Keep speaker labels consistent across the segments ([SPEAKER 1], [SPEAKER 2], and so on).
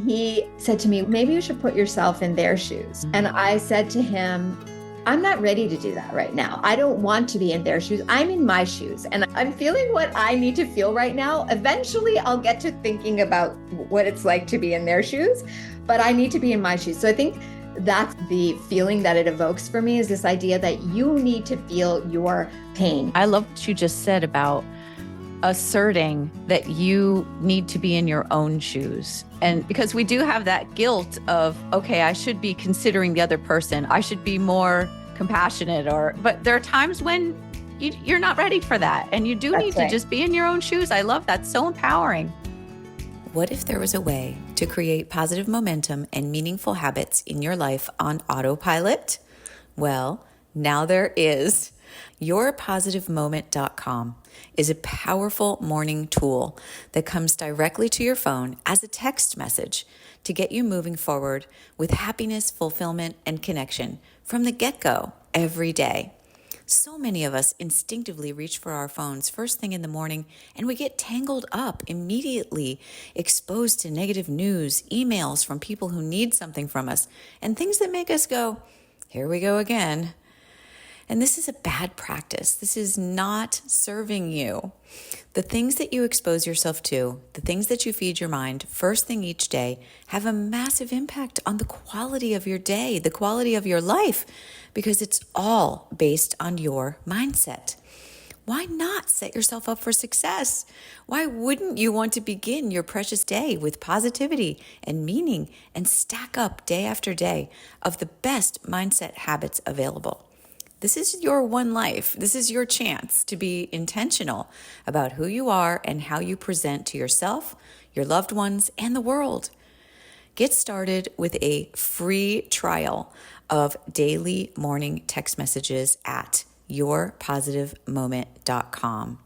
[SPEAKER 1] He said to me, maybe you should put yourself in their shoes. And I said to him, I'm not ready to do that right now. I don't want to be in their shoes. I'm in my shoes and I'm feeling what I need to feel right now. Eventually, I'll get to thinking about what it's like to be in their shoes, but I need to be in my shoes. So I think that's the feeling that it evokes for me, is this idea that you need to feel your pain.
[SPEAKER 2] I love what you just said about asserting that you need to be in your own shoes. And because we do have that guilt of, okay, I should be considering the other person. I should be more compassionate, but there are times when you're not ready for that. And you do need to just be in your own shoes. I love that. So empowering.
[SPEAKER 3] What if there was a way to create positive momentum and meaningful habits in your life on autopilot? Well, now there is. YourPositiveMoment.com is a powerful morning tool that comes directly to your phone as a text message to get you moving forward with happiness, fulfillment, and connection from the get-go every day. So many of us instinctively reach for our phones first thing in the morning, and we get tangled up immediately, exposed to negative news, emails from people who need something from us, and things that make us go, here we go again. And this is a bad practice. This is not serving you. The things that you expose yourself to, the things that you feed your mind first thing each day, have a massive impact on the quality of your day, the quality of your life, because it's all based on your mindset. Why not set yourself up for success? Why wouldn't you want to begin your precious day with positivity and meaning and stack up day after day of the best mindset habits available? This is your one life. This is your chance to be intentional about who you are and how you present to yourself, your loved ones, and the world. Get started with a free trial of daily morning text messages at yourpositivemoment.com.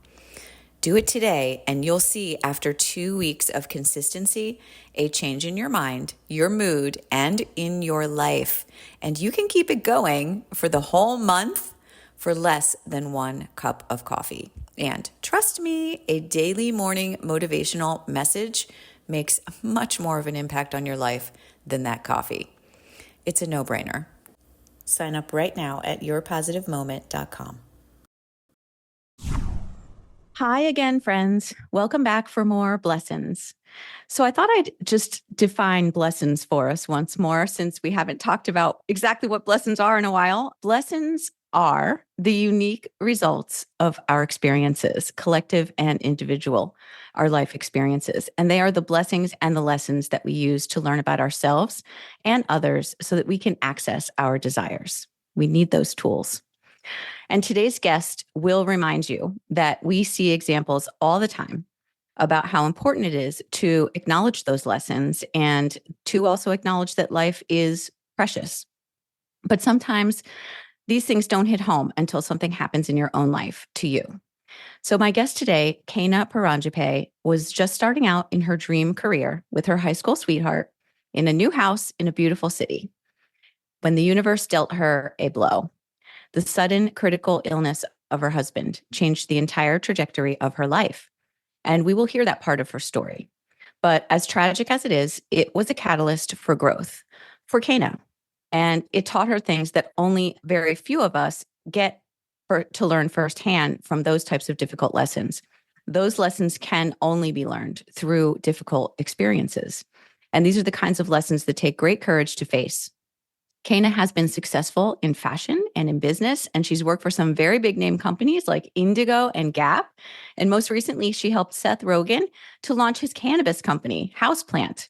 [SPEAKER 3] Do it today, and you'll see after 2 weeks of consistency, a change in your mind, your mood, and in your life. And you can keep it going for the whole month for less than 1 cup of coffee. And trust me, a daily morning motivational message makes much more of an impact on your life than that coffee. It's a no-brainer. Sign up right now at yourpositivemoment.com.
[SPEAKER 2] Hi again, friends. Welcome back for more blessings. So I thought I'd just define blessings for us once more, since we haven't talked about exactly what blessings are in a while. Blessings are the unique results of our experiences, collective and individual, our life experiences. And they are the blessings and the lessons that we use to learn about ourselves and others so that we can access our desires. We need those tools. And today's guest will remind you that we see examples all the time about how important it is to acknowledge those lessons and to also acknowledge that life is precious. But sometimes these things don't hit home until something happens in your own life to you. So my guest today, Kana Paranjape, was just starting out in her dream career with her high school sweetheart in a new house in a beautiful city when the universe dealt her a blow. The sudden critical illness of her husband changed the entire trajectory of her life. And we will hear that part of her story. But as tragic as it is, it was a catalyst for growth for Kana. And it taught her things that only very few of us get to learn firsthand from those types of difficult lessons. Those lessons can only be learned through difficult experiences. And these are the kinds of lessons that take great courage to face. Kana has been successful in fashion and in business, and she's worked for some very big name companies like Indigo and Gap. And most recently, she helped Seth Rogen to launch his cannabis company, Houseplant.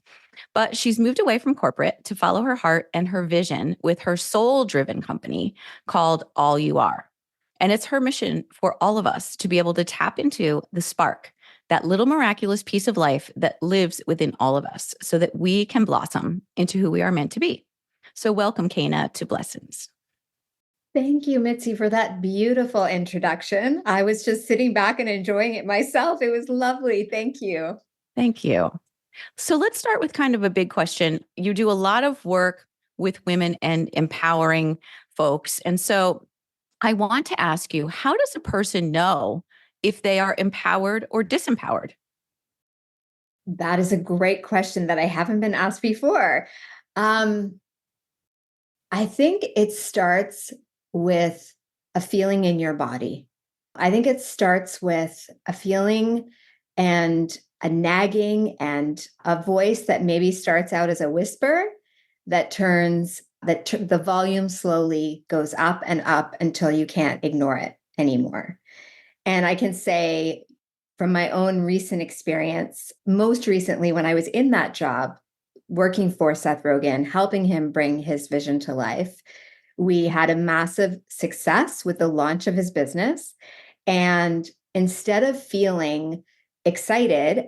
[SPEAKER 2] But she's moved away from corporate to follow her heart and her vision with her soul-driven company called All You Are. And it's her mission for all of us to be able to tap into the spark, that little miraculous piece of life that lives within all of us so that we can blossom into who we are meant to be. So welcome, Kana, to Blessings.
[SPEAKER 1] Thank you, Mitzi, for that beautiful introduction. I was just sitting back and enjoying it myself. It was lovely. Thank you.
[SPEAKER 2] Thank you. So let's start with kind of a big question. You do a lot of work with women and empowering folks. And so I want to ask you, how does a person know if they are empowered or disempowered?
[SPEAKER 1] That is a great question that I haven't been asked before. Um, I think it starts with a feeling in your body. I think it starts with a feeling and a nagging and a voice that maybe starts out as a whisper that the volume slowly goes up and up until you can't ignore it anymore. And I can say from my own recent experience, most recently when I was in that job, working for Seth Rogen, helping him bring his vision to life, we had a massive success with the launch of his business. And instead of feeling excited,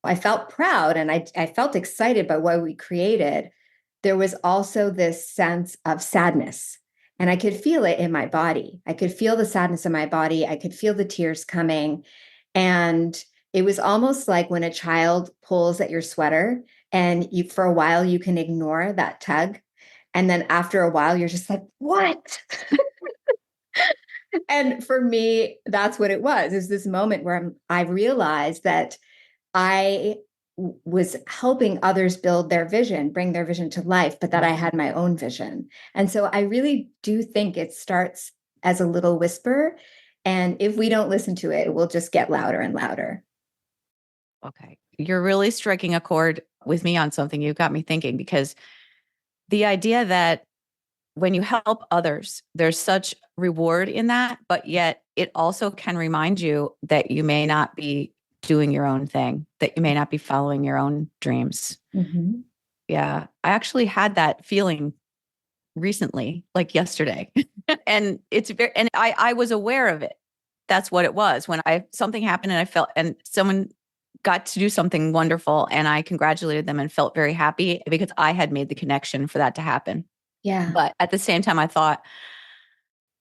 [SPEAKER 1] I felt proud and I felt excited by what we created. There was also this sense of sadness. And I could feel it in my body. I could feel the sadness in my body. I could feel the tears coming. And it was almost like when a child pulls at your sweater and you, for a while, you can ignore that tug. And then after a while, you're just like, what? And for me, that's what it was. Is this moment where I realized that I was helping others build their vision, bring their vision to life, but that I had my own vision. And so I really do think it starts as a little whisper. And if we don't listen to it, it will just get louder and louder.
[SPEAKER 2] Okay. You're really striking a chord with me on something. You got me thinking, because the idea that when you help others, there's such reward in that, but yet it also can remind you that you may not be doing your own thing, that you may not be following your own dreams.
[SPEAKER 1] Mm-hmm.
[SPEAKER 2] Yeah. I actually had that feeling recently, like yesterday. And I was aware of it. That's what it was when something happened and I felt, and someone got to do something wonderful and I congratulated them and felt very happy because I had made the connection for that to happen.
[SPEAKER 1] Yeah.
[SPEAKER 2] But at the same time, I thought,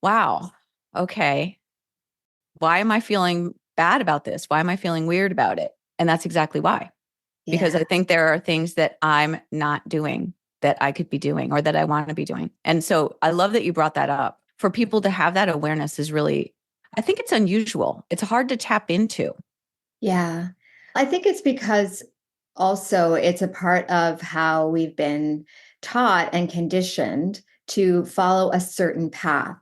[SPEAKER 2] wow, okay, why am I feeling bad about this? Why am I feeling weird about it? And that's exactly why. Because I think there are things that I'm not doing that I could be doing or that I want to be doing. And so I love that you brought that up. For people to have that awareness is really, I think it's unusual. It's hard to tap into.
[SPEAKER 1] Yeah. I think it's because also it's a part of how we've been taught and conditioned to follow a certain path.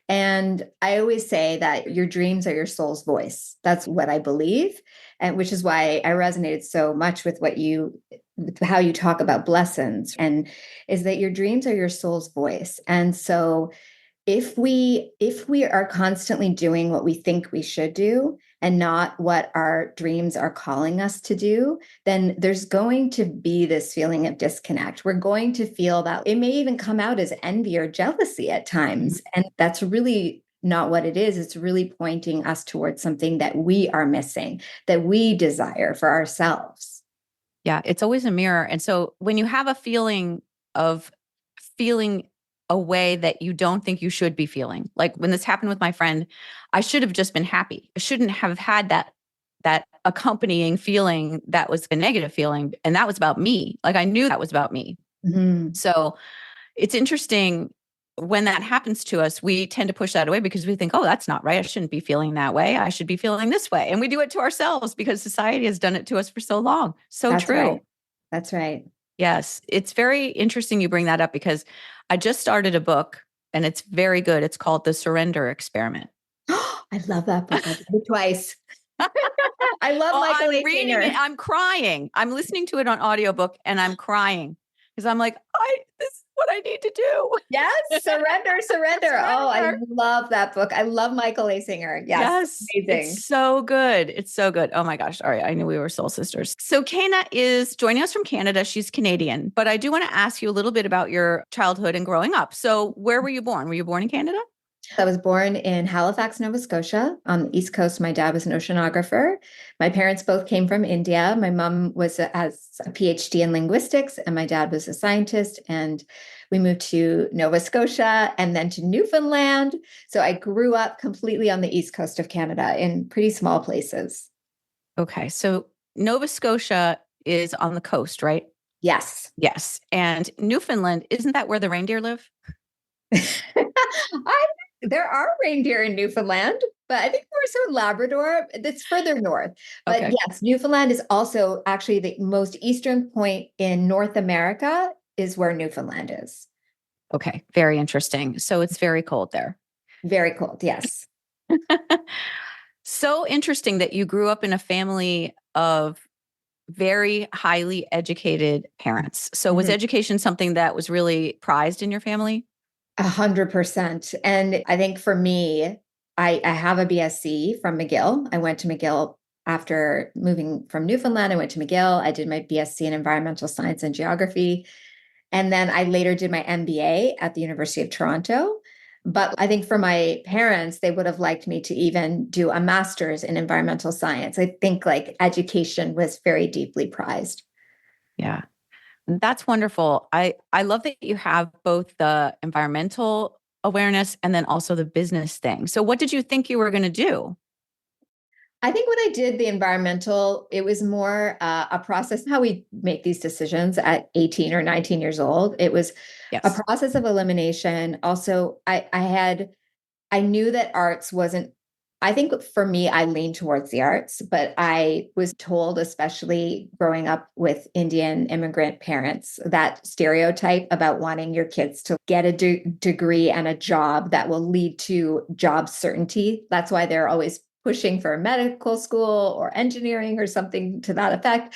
[SPEAKER 1] And I always say that your dreams are your soul's voice. That's what I believe. And which is why I resonated so much with how you talk about blessings, and is that your dreams are your soul's voice. And so if we are constantly doing what we think we should do and not what our dreams are calling us to do, then there's going to be this feeling of disconnect. We're going to feel that it may even come out as envy or jealousy at times. And that's really not what it is. It's really pointing us towards something that we are missing, that we desire for ourselves.
[SPEAKER 2] Yeah, it's always a mirror. And so when you have a feeling of feeling a way that you don't think you should be feeling, like when this happened with my friend, I should have just been happy. I shouldn't have had that accompanying feeling that was a negative feeling. And that was about me. Like I knew that was about me.
[SPEAKER 1] Mm-hmm.
[SPEAKER 2] So it's interesting when that happens to us, we tend to push that away because we think, oh, that's not right. I shouldn't be feeling that way. I should be feeling this way. And we do it to ourselves because society has done it to us for so long. So
[SPEAKER 1] That's
[SPEAKER 2] true.
[SPEAKER 1] right. That's right.
[SPEAKER 2] Yes. It's very interesting you bring that up because I just started a book and it's very good. It's called The Surrender Experiment.
[SPEAKER 1] I love that book. I've read it twice. I love
[SPEAKER 2] Oh,
[SPEAKER 1] Michael
[SPEAKER 2] I'm
[SPEAKER 1] A.
[SPEAKER 2] reading
[SPEAKER 1] Singer.
[SPEAKER 2] it. I'm crying. I'm listening to it on audiobook and I'm crying because I'm like, this is what I need to do.
[SPEAKER 1] Yes, surrender. Oh, I love that book. I love Michael A. Singer. Yes, amazing.
[SPEAKER 2] It's so good. It's so good. Oh my gosh. All right. I knew we were soul sisters. So Kana is joining us from Canada. She's Canadian, but I do want to ask you a little bit about your childhood and growing up. So where were you born? Were you born in Canada?
[SPEAKER 1] I was born in Halifax, Nova Scotia on the East Coast. My dad was an oceanographer. My parents both came from India. My mom has a PhD in linguistics, and my dad was a scientist. And we moved to Nova Scotia and then to Newfoundland. So I grew up completely on the East Coast of Canada in pretty small places.
[SPEAKER 2] Okay. So Nova Scotia is on the coast, right?
[SPEAKER 1] Yes.
[SPEAKER 2] Yes. And Newfoundland, isn't that where the reindeer live?
[SPEAKER 1] I'm There are reindeer in Newfoundland, but I think more so in Labrador. It's further north. But
[SPEAKER 2] Okay.
[SPEAKER 1] yes, Newfoundland is also actually the most eastern point in North America is where Newfoundland is.
[SPEAKER 2] Okay. Very interesting. So it's very cold there.
[SPEAKER 1] Very cold. Yes.
[SPEAKER 2] So interesting that you grew up in a family of very highly educated parents. So was
[SPEAKER 1] Mhm.
[SPEAKER 2] education something that was really prized in your family?
[SPEAKER 1] 100%. And I think for me, I have a BSc from McGill. I went to McGill after moving from Newfoundland. I went to McGill. I did my BSc in environmental science and geography. And then I later did my MBA at the University of Toronto. But I think for my parents, they would have liked me to even do a master's in environmental science. I think like education was very deeply prized.
[SPEAKER 2] Yeah. That's wonderful. I love that you have both the environmental awareness and then also the business thing. So what did you think you were going to do?
[SPEAKER 1] I think when I did the environmental, it was more a process, how we make these decisions at 18 or 19 years old. It was a
[SPEAKER 2] Yes.
[SPEAKER 1] process of elimination. Also, I knew that arts wasn't, I think for me, I leaned towards the arts, but I was told, especially growing up with Indian immigrant parents, that stereotype about wanting your kids to get a degree and a job that will lead to job certainty. That's why they're always pushing for medical school or engineering or something to that effect.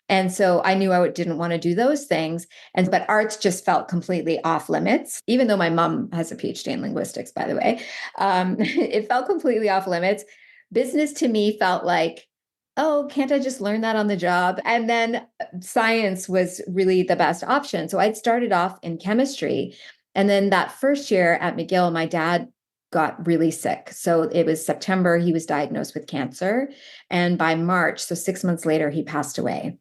[SPEAKER 1] And so I knew I didn't want to do those things. But arts just felt completely off limits, even though my mom has a PhD in linguistics, by the way. It felt completely off limits. Business to me felt like, oh, can't I just learn that on the job? And then science was really the best option. So I'd started off in chemistry. And then that first year at McGill, my dad got really sick. So it was September, he was diagnosed with cancer. And by March, so 6 months later, he passed away.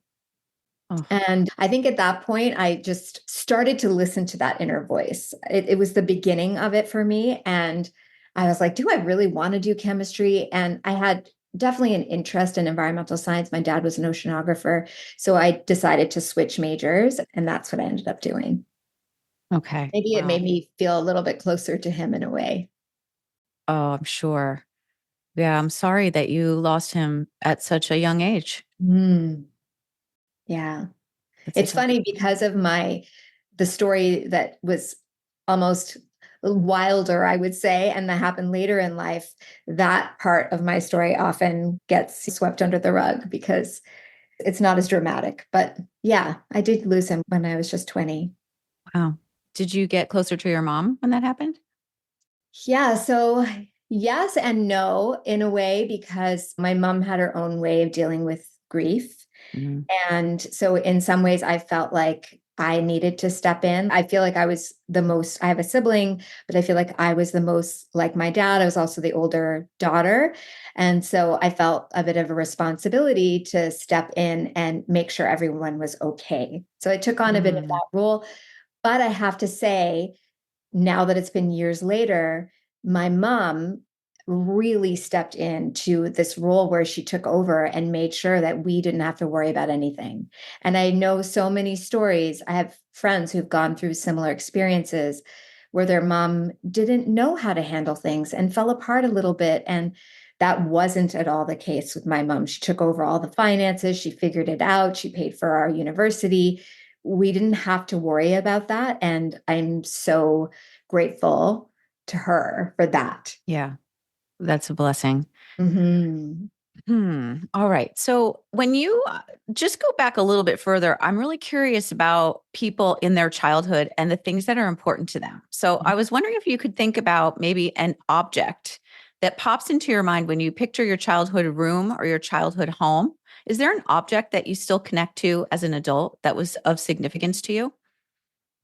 [SPEAKER 2] Oh,
[SPEAKER 1] And I think at that point, I just started to listen to that inner voice. It was the beginning of it for me. And I was like, do I really want to do chemistry? And I had definitely an interest in environmental science. My dad was an oceanographer. So I decided to switch majors. And that's what I ended up doing.
[SPEAKER 2] okay.
[SPEAKER 1] Maybe it
[SPEAKER 2] Wow.
[SPEAKER 1] made me feel a little bit closer to him in a way.
[SPEAKER 2] Oh, I'm sure. Yeah, I'm sorry that you lost him at such a young age.
[SPEAKER 1] Mm, yeah.
[SPEAKER 2] It's a
[SPEAKER 1] It's
[SPEAKER 2] tough.
[SPEAKER 1] funny because of the story that was almost wilder, I would say, and that happened later in life. That part of my story often gets swept under the rug because it's not as dramatic. But yeah, I did lose him when I was just 20.
[SPEAKER 2] Wow. Did you get closer to your mom when that happened?
[SPEAKER 1] Yeah. So, yes and no, in a way, because my mom had her own way of dealing with grief.
[SPEAKER 2] Mhm.
[SPEAKER 1] And so, in some ways, I felt like I needed to step in. I feel like I was the most, I have a sibling, but I feel like I was the most like my dad. I was also the older daughter. And so I felt a bit of a responsibility to step in and make sure everyone was okay. So I took on a bit of
[SPEAKER 2] Mm.
[SPEAKER 1] that role. But I have to say, now that it's been years later, my mom really stepped into this role where she took over and made sure that we didn't have to worry about anything. And I know so many stories. I have friends who've gone through similar experiences where their mom didn't know how to handle things and fell apart a little bit. And that wasn't at all the case with my mom. She took over all the finances, she figured it out, she paid for our university. We didn't have to worry about that. And I'm so grateful to her for that.
[SPEAKER 2] Yeah, that's a blessing.
[SPEAKER 1] Mhm.
[SPEAKER 2] All right. So when you just go back a little bit further, I'm really curious about people in their childhood and the things that are important to them. So I was wondering if you could think about maybe an object that pops into your mind when you picture your childhood room or your childhood home. Is there an object that you still connect to as an adult that was of significance to you?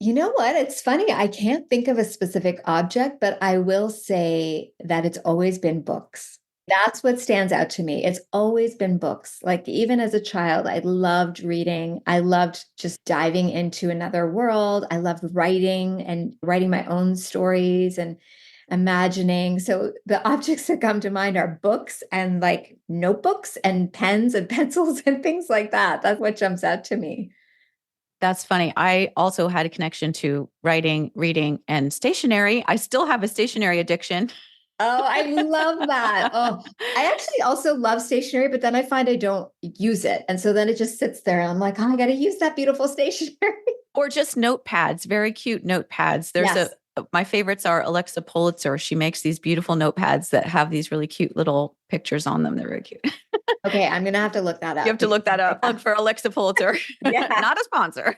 [SPEAKER 1] You know what? It's funny. I can't think of a specific object, but I will say that it's always been books. That's what stands out to me. It's always been books. Like, even as a child, I loved reading. I loved just diving into another world. I loved writing and writing my own stories and imagining. So, the objects that come to mind are books and like notebooks and pens and pencils and things like that. That's what jumps out to me.
[SPEAKER 2] That's funny. I also had a connection to writing, reading, and stationery. I still have a stationery addiction.
[SPEAKER 1] Oh, I love that. Oh, I actually also love stationery, but then I find I don't use it. And so then it just sits there and I'm like, oh, I got to use that beautiful stationery.
[SPEAKER 2] Or just notepads, very cute notepads.
[SPEAKER 1] Yes.
[SPEAKER 2] My favorites are Alexa Pulitzer. She makes these beautiful notepads that have these really cute little pictures on them. They're very cute.
[SPEAKER 1] Okay, I'm gonna have to look that up.
[SPEAKER 2] You have to look that up. Look for Alexa Pulitzer.
[SPEAKER 1] Yeah.
[SPEAKER 2] Not a sponsor,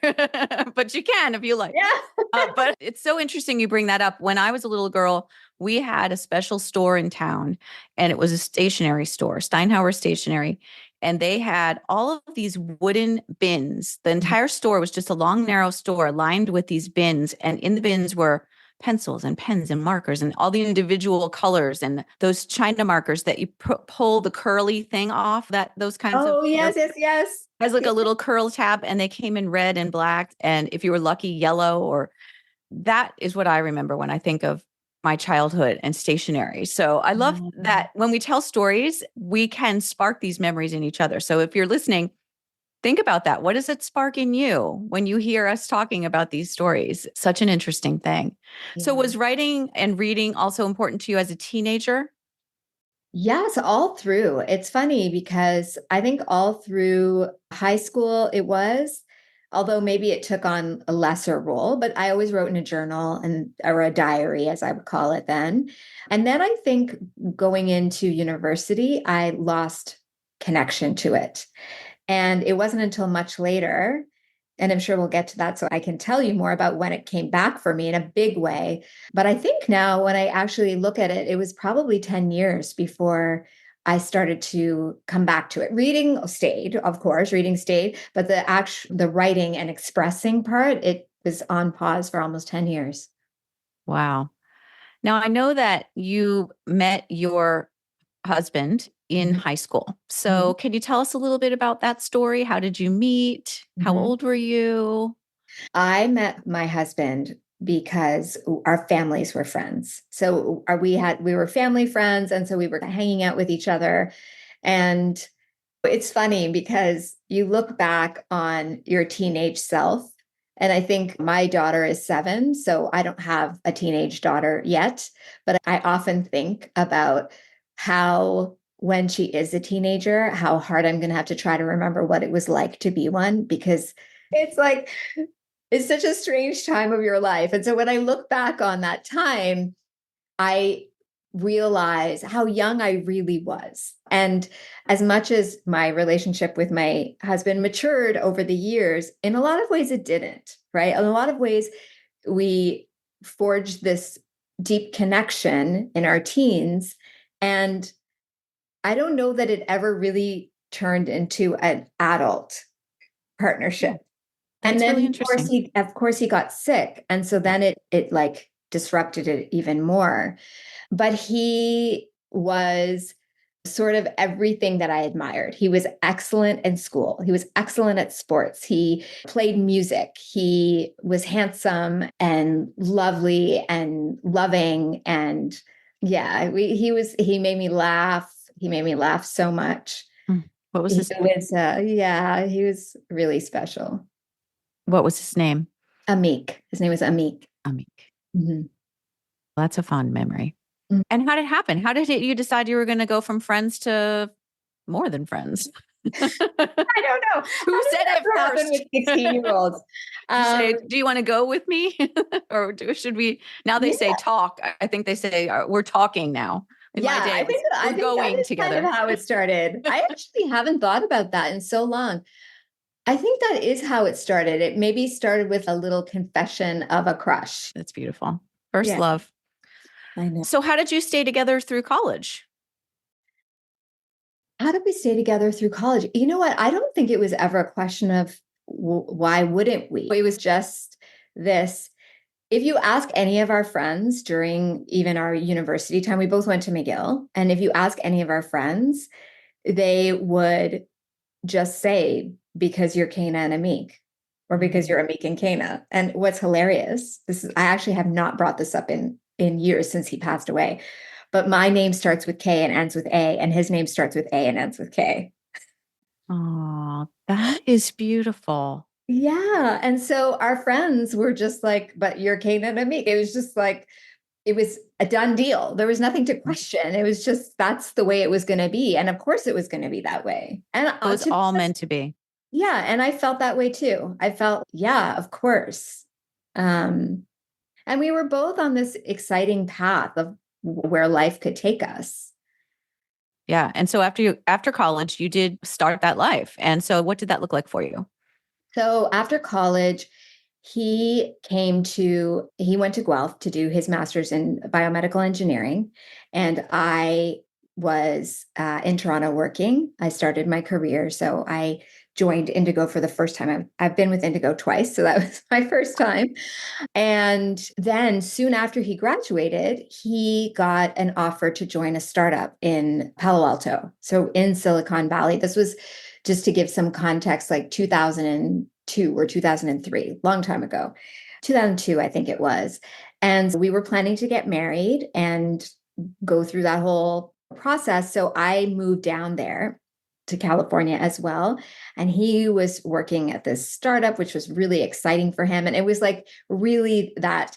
[SPEAKER 2] but you can if you like.
[SPEAKER 1] Yeah.
[SPEAKER 2] But it's so interesting you bring that up. When I was a little girl, we had a special store in town, and it was a stationery store, Steinhauer Stationery. And they had all of these wooden bins. The entire store was just a long, narrow store lined with these bins. And in the bins were pencils and pens and markers and all the individual colors and those China markers that you pull the curly thing off, that those kinds of.
[SPEAKER 1] Oh, yes, yes.
[SPEAKER 2] Has like a little curl tab, and they came in red and black. And if you were lucky, yellow. Or that is what I remember when I think of my childhood and stationery. So I love that when we tell stories, we can spark these memories in each other. So if you're listening, think about that. What does it spark in you when you hear us talking about these stories? Such an interesting thing. Yeah. So was writing and reading also important to you as a teenager?
[SPEAKER 1] Yes, all through. It's funny because I think all through high school it was, although maybe it took on a lesser role, but I always wrote in a journal or a diary, as I would call it then. And then I think going into university, I lost connection to it. And it wasn't until much later, and I'm sure we'll get to that so I can tell you more about when it came back for me in a big way. But I think now when I actually look at it, it was probably 10 years before I started to come back to it. Reading stayed, of course, but the writing and expressing part, it was on pause for almost 10 years.
[SPEAKER 2] Wow. Now I know that you met your husband in high school. So can you tell us a little bit about that story? How did you meet? How old were you?
[SPEAKER 1] I met my husband because our families were friends. So we were family friends. And so we were hanging out with each other. And it's funny because you look back on your teenage self. And I think my daughter is 7, so I don't have a teenage daughter yet. But I often think about how, when she is a teenager, how hard I'm going to have to try to remember what it was like to be one, because it's such a strange time of your life. And so when I look back on that time, I realize how young I really was. And as much as my relationship with my husband matured over the years, in a lot of ways it didn't, right? In a lot of ways, we forged this deep connection in our teens. And I don't know that it ever really turned into an adult partnership. And then, really of course, he got sick. And so then it like disrupted it even more. But he was sort of everything that I admired. He was excellent in school. He was excellent at sports. He played music. He was handsome and lovely and loving. And yeah, he made me laugh. He made me laugh so much.
[SPEAKER 2] What was his name?
[SPEAKER 1] He was really special.
[SPEAKER 2] What was his name?
[SPEAKER 1] Amik. His name was Amik.
[SPEAKER 2] Amik. That's a fond memory. And how did it happen? How did you decide you were going to go from friends to more than friends?
[SPEAKER 1] I don't know.
[SPEAKER 2] Who said it first?
[SPEAKER 1] With 16-year-olds.
[SPEAKER 2] Do you want to go with me? Or should we? Now they say talk. I think they say we're talking now. In my day, I think going that is together.
[SPEAKER 1] Kind of how it started. I actually haven't thought about that in so long. I think that is how it started. It maybe started with a little confession of a crush.
[SPEAKER 2] That's beautiful. First love.
[SPEAKER 1] I know.
[SPEAKER 2] So how did you stay together through college?
[SPEAKER 1] How did we stay together through college? You know what? I don't think it was ever a question of why wouldn't we? It was just this. If you ask any of our friends during even our university time, we both went to McGill. And if you ask any of our friends, they would just say, because you're Kana and Amik, or because you're Amik and Kana. And what's hilarious, I actually have not brought this up in years since he passed away, but my name starts with K and ends with A, and his name starts with A and ends with K.
[SPEAKER 2] Oh, that is beautiful.
[SPEAKER 1] Yeah. And so our friends were just like, but you're Kanan and me. It was just like, it was a done deal. There was nothing to question. It was just, that's the way it was going to be. And of course it was going to be that way. And
[SPEAKER 2] It was
[SPEAKER 1] to be
[SPEAKER 2] all
[SPEAKER 1] honest,
[SPEAKER 2] meant to be.
[SPEAKER 1] yeah. And I felt that way too. I felt, yeah, of course. Um, and we were both on this exciting path of where life could take us.
[SPEAKER 2] Yeah. And so after college, you did start that life. And so what did that look like for you?
[SPEAKER 1] So after college, he went to Guelph to do his master's in biomedical engineering. And I was in Toronto working. I started my career. So I joined Indigo for the first time. I've been with Indigo twice. So that was my first time. And then soon after he graduated, he got an offer to join a startup in Palo Alto. So in Silicon Valley, this was just to give some context, like 2002 or 2003, long time ago, 2002, I think it was. And we were planning to get married and go through that whole process. So I moved down there to California as well. And he was working at this startup, which was really exciting for him. And it was like really that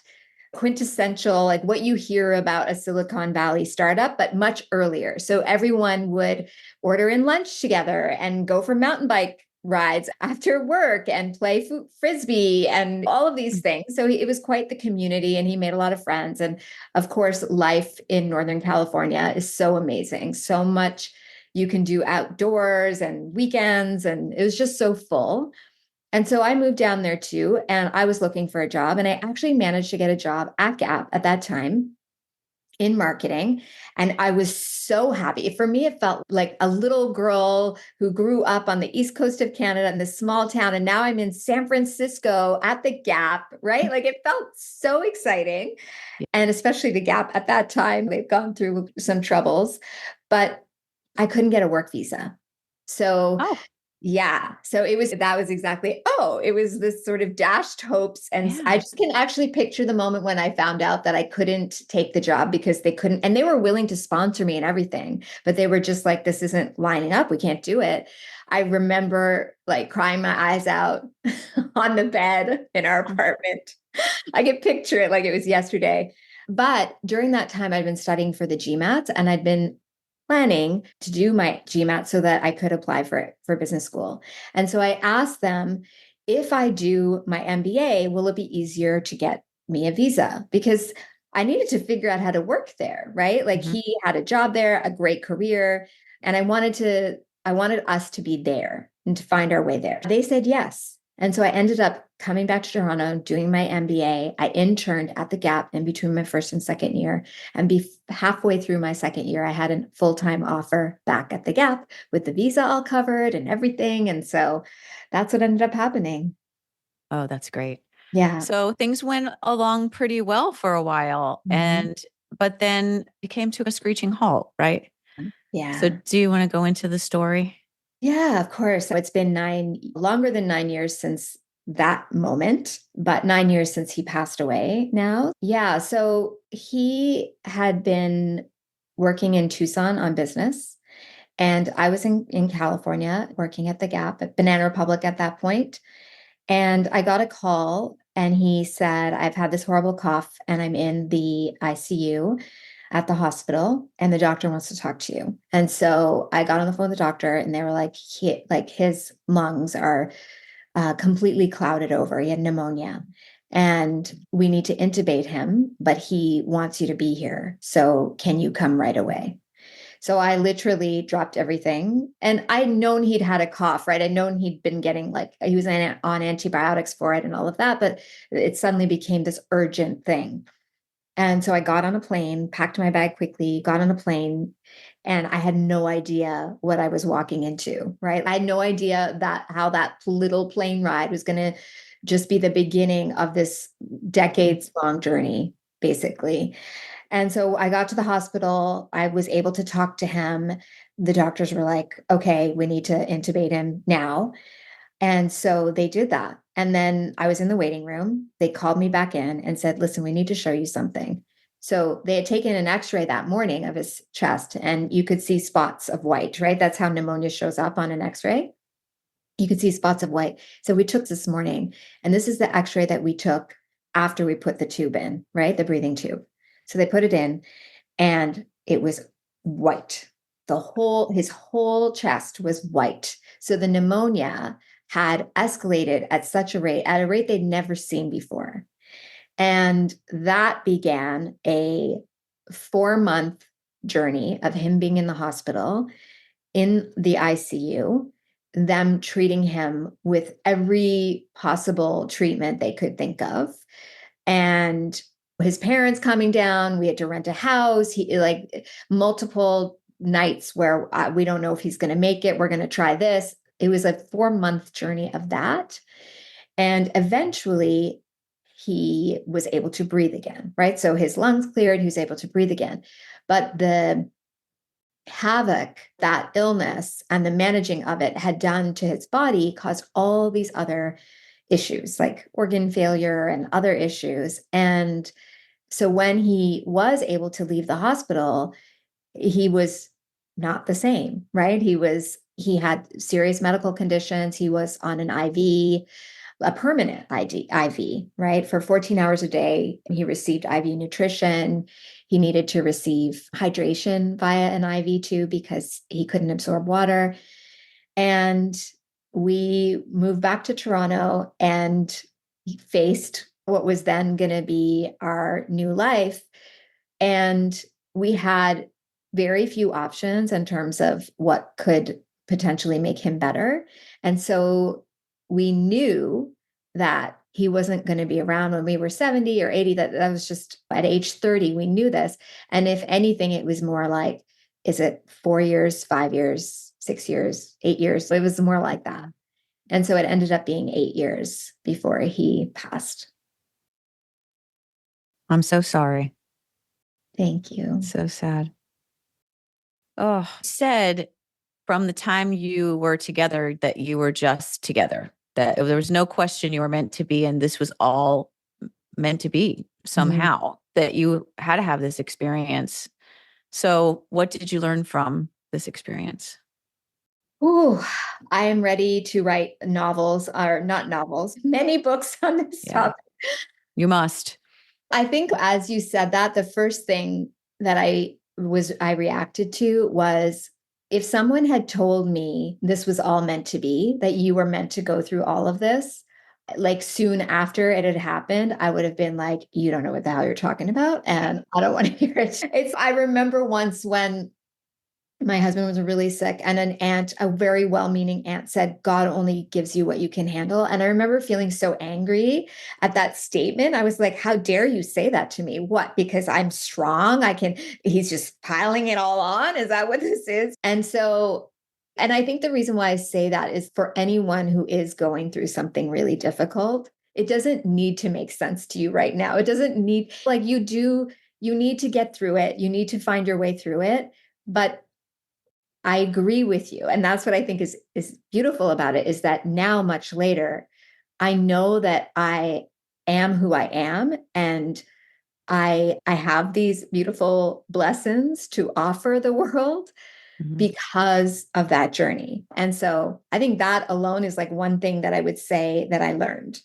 [SPEAKER 1] quintessential, like what you hear about a Silicon Valley startup, but much earlier. So everyone would order in lunch together and go for mountain bike rides after work and play frisbee and all of these things. So it was quite the community and he made a lot of friends. And of course, life in Northern California is so amazing. So much you can do outdoors and weekends. And it was just so full. And so I moved down there too, and I was looking for a job. And I actually managed to get a job at Gap at that time in marketing. And I was so happy. For me, it felt like a little girl who grew up on the East Coast of Canada in this small town. And now I'm in San Francisco at the Gap, right? Like it felt so exciting. And especially the Gap at that time, they've gone through some troubles, but I couldn't get a work visa. So
[SPEAKER 2] Oh,
[SPEAKER 1] yeah. So that was exactly, it was this sort of dashed hopes. And
[SPEAKER 2] yeah.
[SPEAKER 1] I just can actually picture the moment when I found out that I couldn't take the job because they couldn't, and they were willing to sponsor me and everything, but they were just like, this isn't lining up. We can't do it. I remember like crying my eyes out on the bed in our apartment. I could picture it like it was yesterday. But during that time, I'd been studying for the GMAT and I'd been planning to do my GMAT so that I could apply for business school. And so I asked them, if I do my MBA, will it be easier to get me a visa? Because I needed to figure out how to work there, right? Like
[SPEAKER 2] Mhm.
[SPEAKER 1] he had a job there, a great career, and I wanted us to be there and to find our way there. They said yes. And so I ended up coming back to Toronto, doing my MBA. I interned at the Gap in between my first and second year. And halfway through my second year, I had a full-time offer back at the Gap with the visa all covered and everything. And so that's what ended up happening.
[SPEAKER 2] Oh, that's great.
[SPEAKER 1] Yeah.
[SPEAKER 2] So things went along pretty well for a while
[SPEAKER 1] Mhm.
[SPEAKER 2] but then it came to a screeching halt, right? So
[SPEAKER 1] Yeah.
[SPEAKER 2] do you want to go into the story?
[SPEAKER 1] Yeah, of course. So it's been longer than 9 years since that moment, but 9 years since he passed away now. Yeah. So he had been working in Tucson on business. And I was in California working at the Gap at Banana Republic at that point. And I got a call and he said, I've had this horrible cough and I'm in the ICU at the hospital and the doctor wants to talk to you. And so I got on the phone with the doctor and they were like, his lungs are completely clouded over. He had pneumonia and we need to intubate him, but he wants you to be here. So can you come right away? So I literally dropped everything. And I'd known he'd had a cough, right? I'd known he'd been getting he was on antibiotics for it and all of that, but it suddenly became this urgent thing. And so I got on a plane, packed my bag quickly, got on a plane, and I had no idea what I was walking into, right? I had no idea how that little plane ride was going to just be the beginning of this decades long journey, basically. And so I got to the hospital. I was able to talk to him. The doctors were like, okay, we need to intubate him now. And so they did that. And then I was in the waiting room. They called me back in and said, listen, we need to show you something. So they had taken an x-ray that morning of his chest and you could see spots of white, right? That's how pneumonia shows up on an x-ray. You could see spots of white. So we took this morning, and this is the x-ray that we took after we put the tube in, right? The breathing tube. So they put it in and it was white. His whole chest was white. So the pneumonia had escalated at a rate they'd never seen before. And that began a 4-month journey of him being in the hospital, in the ICU, them treating him with every possible treatment they could think of. And his parents coming down, we had to rent a house. He like multiple nights where we don't know if he's going to make it. We're going to try this. It was a 4-month journey of that. And eventually he was able to breathe again, right? So his lungs cleared, he was able to breathe again. But the havoc that illness and the managing of it had done to his body caused all these other issues like organ failure and other issues. And so when he was able to leave the hospital, he was not the same, right? He had serious medical conditions. He was on an IV, a permanent IV, right? For 14 hours a day. He received IV nutrition. He needed to receive hydration via an IV too, because he couldn't absorb water. And we moved back to Toronto and faced what was then going to be our new life. And we had very few options in terms of what could potentially make him better. And so we knew that he wasn't going to be around when we were 70 or 80. That was just at age 30, we knew this. And if anything, it was more like, is it 4 years, 5 years, 6 years, 8 years? So it was more like that. And so it ended up being 8 years before he passed.
[SPEAKER 2] I'm so sorry.
[SPEAKER 1] Thank you.
[SPEAKER 2] So sad. Oh, said from the time you were together that you were just together, that there was no question you were meant to be, and this was all meant to be somehow, that you had to have this experience. So what did you learn from this experience?
[SPEAKER 1] Ooh, I am ready to write novels, or not novels, many books on this topic.
[SPEAKER 2] You must.
[SPEAKER 1] I think as you said that, the first thing that I reacted to was, if someone had told me this was all meant to be, that you were meant to go through all of this, like soon after it had happened, I would have been like, you don't know what the hell you're talking about, and I don't want to hear it. I remember once when my husband was really sick, and an aunt, a very well-meaning aunt, said, God only gives you what you can handle. And I remember feeling so angry at that statement. I was like, how dare you say that to me? What? Because I'm strong. He's just piling it all on. Is that what this is? And I think the reason why I say that is for anyone who is going through something really difficult, it doesn't need to make sense to you right now. It doesn't need, like, you need to get through it. You need to find your way through it. But I agree with you. And that's what I think is beautiful about it, is that now, much later, I know that I am who I am, and I have these beautiful blessings to offer the world because of that journey. And so I think that alone is like one thing that I would say that I learned.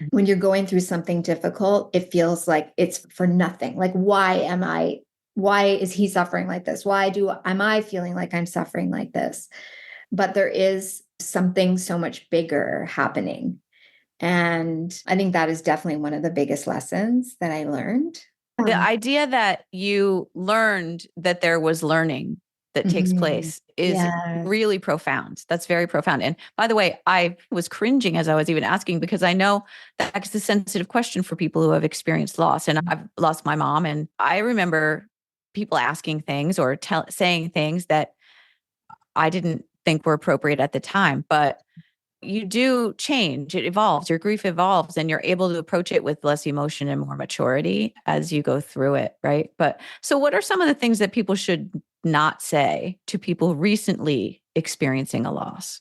[SPEAKER 1] When you're going through something difficult, it feels like it's for nothing. Like, why is he suffering like this? Am I feeling like I'm suffering like this? But there is something so much bigger happening. And I think that is definitely one of the biggest lessons that I learned.
[SPEAKER 2] The idea that you learned that there was learning that takes place is really profound. That's very profound. And by the way, I was cringing as I was even asking, because I know that's a sensitive question for people who have experienced loss. And I've lost my mom. And I remember people asking things or saying things that I didn't think were appropriate at the time. But you do change. It evolves. Your grief evolves, and you're able to approach it with less emotion and more maturity as you go through it, right? But so what are some of the things that people should not say to people recently experiencing a loss?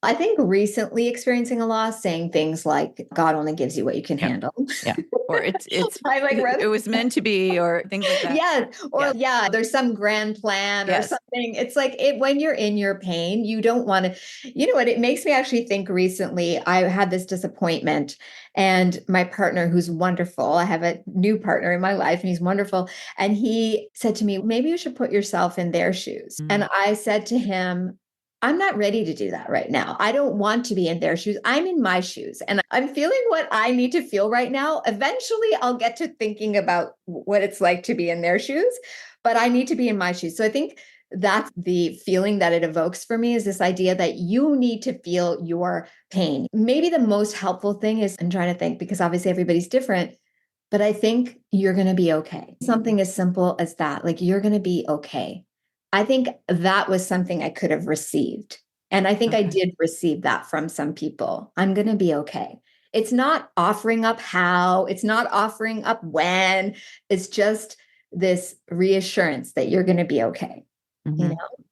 [SPEAKER 1] I think recently experiencing a loss, saying things like, God only gives you what you can
[SPEAKER 2] Yep.
[SPEAKER 1] handle.
[SPEAKER 2] Yeah. Or it's
[SPEAKER 1] I like read
[SPEAKER 2] it was meant to be, or things like that.
[SPEAKER 1] Yeah. Or
[SPEAKER 2] Yeah.
[SPEAKER 1] there's some grand plan or
[SPEAKER 2] Yes.
[SPEAKER 1] something. It's like when you're in your pain, you don't want to, you know what? It makes me actually think recently I had this disappointment and my partner, who's wonderful, I have a new partner in my life and he's wonderful. And he said to me, maybe you should put yourself in their shoes. And I said to him, I'm not ready to do that right now. I don't want to be in their shoes. I'm in my shoes and I'm feeling what I need to feel right now. Eventually, I'll get to thinking about what it's like to be in their shoes, but I need to be in my shoes. So I think that's the feeling that it evokes for me, is this idea that you need to feel your pain. Maybe the most helpful thing is, I'm trying to think because obviously everybody's different, but I think you're going to be okay. Something as simple as that, like you're going to be okay. I think that was something I could have received. And I think I did receive that from some people. I'm going to be okay. It's not offering up how, it's not offering up when, it's just this reassurance that you're going to be okay.
[SPEAKER 2] Mm-hmm.
[SPEAKER 1] You know?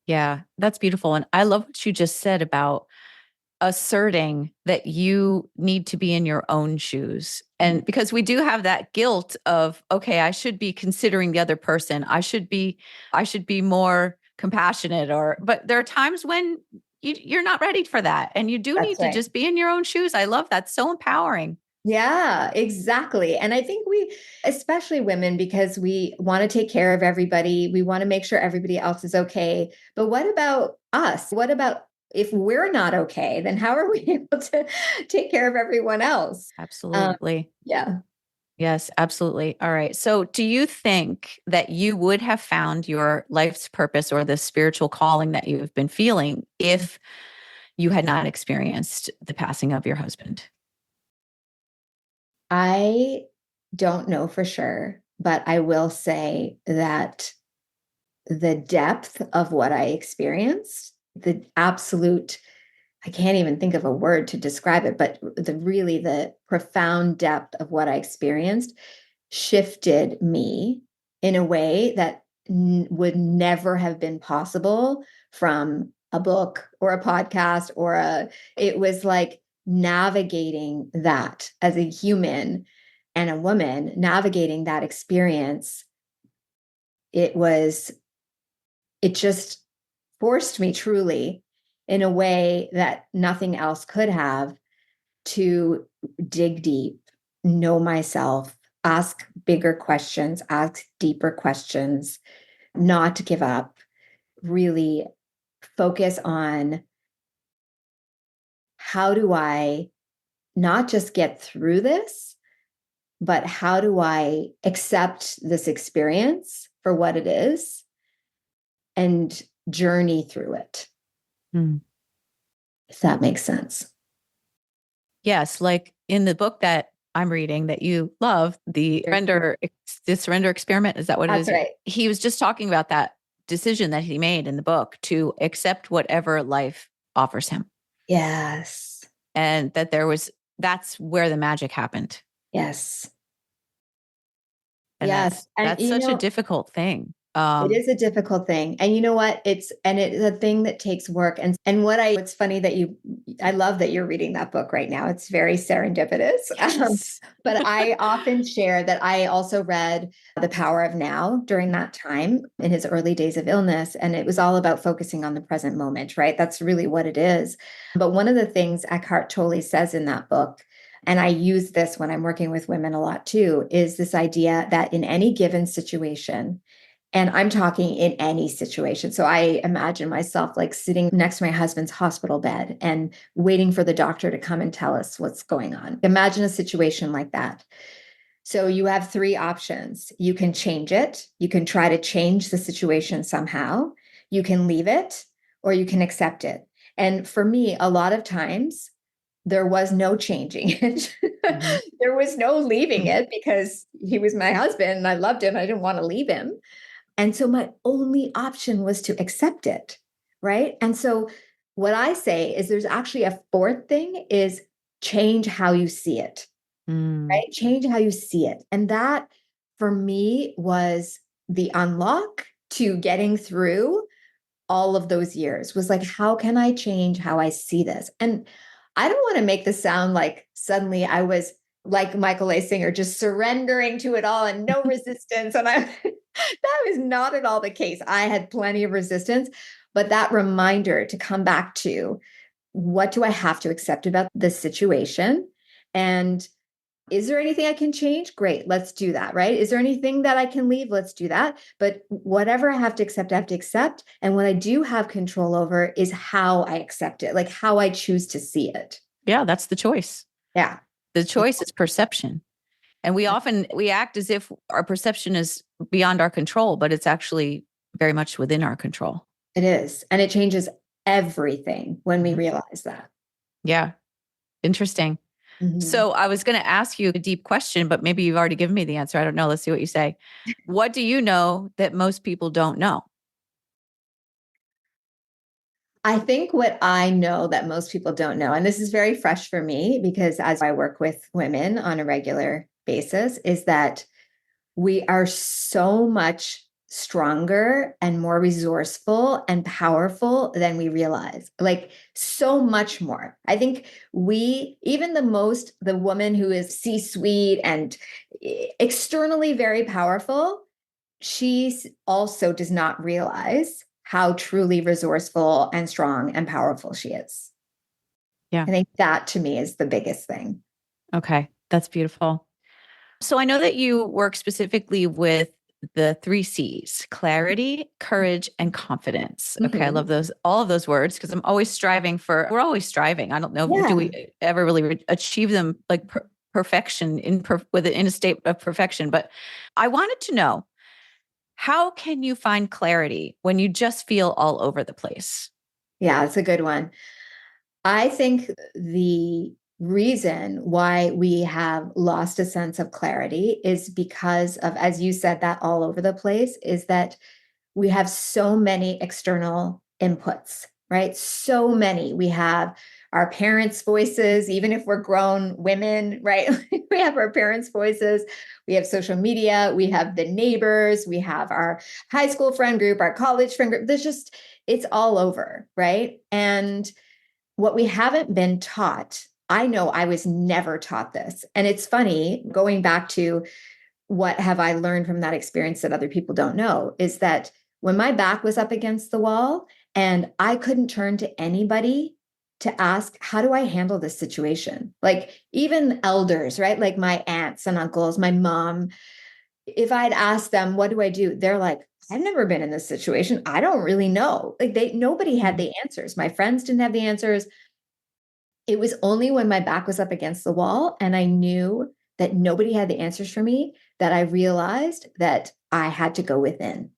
[SPEAKER 2] Yeah, that's beautiful. And I love what you just said about asserting that you need to be in your own shoes. And because we do have that guilt of, okay, I should be considering the other person. I should be more compassionate, but there are times when you're not ready for that. And you do need
[SPEAKER 1] That's
[SPEAKER 2] to
[SPEAKER 1] right.
[SPEAKER 2] just be in your own shoes. I love that. So empowering.
[SPEAKER 1] Yeah, exactly. And I think we, especially women, because we want to take care of everybody, we want to make sure everybody else is okay. But what about us? What about if we're not okay? Then how are we able to take care of everyone else?
[SPEAKER 2] Absolutely.
[SPEAKER 1] Yeah.
[SPEAKER 2] Yes, absolutely. All right. So, do you think that you would have found your life's purpose or the spiritual calling that you've been feeling if you had not experienced the passing of your husband?
[SPEAKER 1] I don't know for sure, but I will say that the depth of what I experienced, the absolute, I can't even think of a word to describe it, but the profound depth of what I experienced shifted me in a way that would never have been possible from a book or a podcast it was like navigating that as a human and a woman, navigating that experience. It was, it just forced me truly in a way that nothing else could have, to dig deep, know myself, ask bigger questions, ask deeper questions, not give up, really focus on how do I not just get through this, but how do I accept this experience for what it is and journey through it,
[SPEAKER 2] Hmm.
[SPEAKER 1] if that makes sense.
[SPEAKER 2] Yes, like in the book that I'm reading that you love, the surrender experiment. Is that what it
[SPEAKER 1] That's
[SPEAKER 2] is?
[SPEAKER 1] right.
[SPEAKER 2] He was just talking about that decision that he made in the book to accept whatever life offers him.
[SPEAKER 1] Yes.
[SPEAKER 2] And that's where the magic happened.
[SPEAKER 1] Yes.
[SPEAKER 2] And
[SPEAKER 1] Yes. And
[SPEAKER 2] that's such a difficult thing.
[SPEAKER 1] it is a difficult thing. And you know what? It's a thing that takes work. It's funny that I love that you're reading that book right now. It's very serendipitous.
[SPEAKER 2] Yes.
[SPEAKER 1] But I often share that I also read The Power of Now during that time in his early days of illness. And it was all about focusing on the present moment, right? That's really what it is. But one of the things Eckhart Tolle says in that book, and I use this when I'm working with women a lot too, is this idea that in any given situation, and I'm talking in any situation. So I imagine myself like sitting next to my husband's hospital bed and waiting for the doctor to come and tell us what's going on. Imagine a situation like that. So you have three options. You can change it. You can try to change the situation somehow. You can leave it, or you can accept it. And for me, a lot of times there was no changing it.
[SPEAKER 2] Mm-hmm.
[SPEAKER 1] There was no leaving it, because he was my husband and I loved him. I didn't want to leave him. And so my only option was to accept it, right? And so what I say is there's actually a fourth thing, is change how you see it, right? Change how you see it. And that for me was the unlock to getting through all of those years was like, how can I change how I see this? And I don't want to make this sound like suddenly I was like Michael A. Singer, just surrendering to it all and no resistance. And that was not at all the case. I had plenty of resistance, but that reminder to come back to, what do I have to accept about this situation? And is there anything I can change? Great, let's do that, right? Is there anything that I can leave? Let's do that. But whatever I have to accept, I have to accept. And what I do have control over is how I accept it, like how I choose to see it.
[SPEAKER 2] Yeah, that's the choice.
[SPEAKER 1] Yeah.
[SPEAKER 2] The choice is perception. And we act as if our perception is beyond our control, but it's actually very much within our control.
[SPEAKER 1] It is. And it changes everything when we realize that.
[SPEAKER 2] Yeah. Interesting.
[SPEAKER 1] Mm-hmm.
[SPEAKER 2] So I was going to ask you a deep question, but maybe you've already given me the answer. I don't know. Let's see what you say. What do you know that most people don't know?
[SPEAKER 1] I think what I know that most people don't know, and this is very fresh for me because as I work with women on a regular basis, is that we are so much stronger and more resourceful and powerful than we realize, like so much more. I think even the woman who is C-suite and externally very powerful, she also does not realize how truly resourceful and strong and powerful she is.
[SPEAKER 2] Yeah.
[SPEAKER 1] I think that to me is the biggest thing.
[SPEAKER 2] Okay. That's beautiful. So I know that you work specifically with the 3 C's: clarity, courage, and confidence. Okay. I love those, all of those words, because we're always striving. I don't know.
[SPEAKER 1] Yeah.
[SPEAKER 2] Do we ever really achieve them like perfection in a state of perfection? But I wanted to know, how can you find clarity when you just feel all over the place?
[SPEAKER 1] Yeah, it's a good one. I think the reason why we have lost a sense of clarity is because of, as you said, that all over the place, is that we have so many external inputs, right? So many. We have our parents' voices, even if we're grown women, right? We have our parents' voices. We have social media. We have the neighbors. We have our high school friend group, our college friend group. It's all over, right? And what we haven't been taught, I know I was never taught this. And it's funny, going back to what have I learned from that experience that other people don't know, is that when my back was up against the wall and I couldn't turn to anybody to ask, how do I handle this situation? Like even elders, right? Like my aunts and uncles, my mom, if I'd asked them, what do I do? They're like, I've never been in this situation. I don't really know. Like nobody had the answers. My friends didn't have the answers. It was only when my back was up against the wall and I knew that nobody had the answers for me that I realized that I had to go within,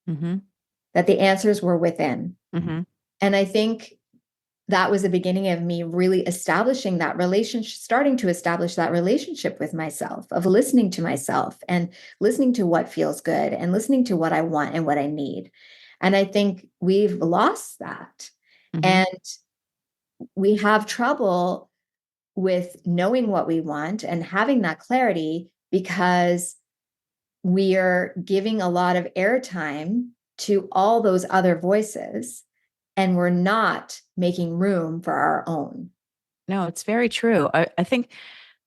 [SPEAKER 1] that the answers were within. And I think that was the beginning of me really establishing that relationship, starting to establish that relationship with myself, of listening to myself and listening to what feels good and listening to what I want and what I need. And I think we've lost that. And we have trouble with knowing what we want and having that clarity because we are giving a lot of airtime to all those other voices, and we're not making room for our own.
[SPEAKER 2] No, it's very true. I think